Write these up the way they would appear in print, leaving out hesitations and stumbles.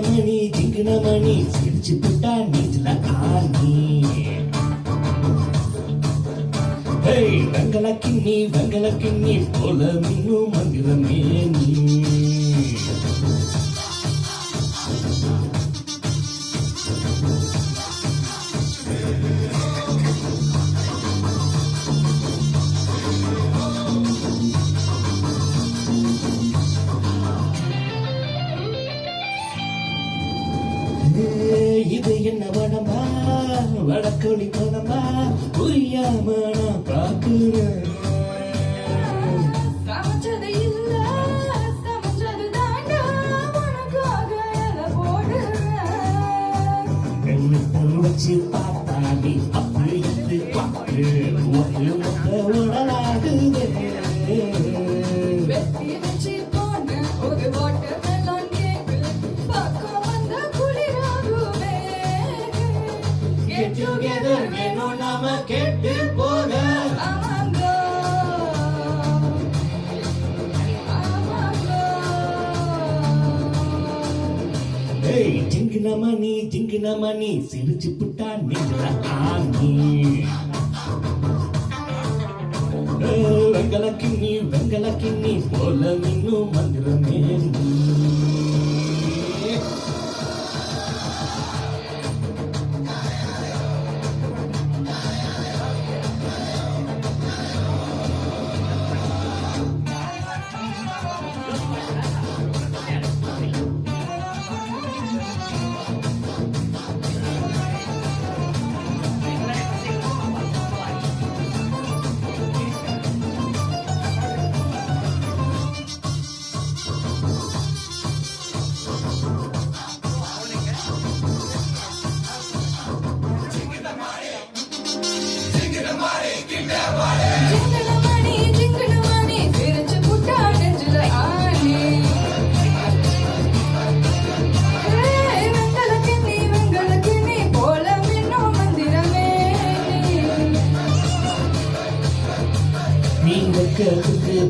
மணி சிரிச்சு புட்டா நீச்சல ஆனி வெங்கல கிண்ணி போல மின்னும் மந்திரமே நீ இது என்ன வனமா வடக்கொழி பணமா புரியாம நான் பார்க்கிறேன் வச்சு பார்த்தாடி அப்படி இது பார்த்து உடலாகுது Get together, வேணும் நாம கேட்டு போக ஜிங்கின மணி சிரிச்சு புட்டா நீங்கள ஆனி வெங்கல கிண்ணி போல மின்னும் மந்திரமே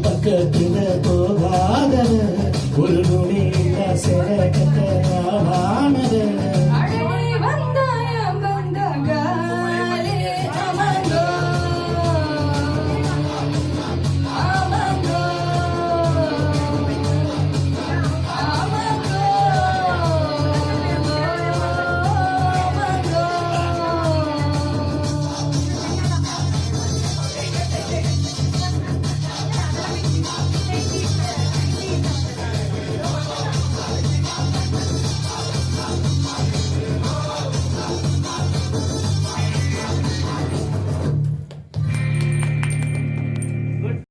பக்கத்துல போகாத ஒரு நுழையில சிற கட்ட ஆனத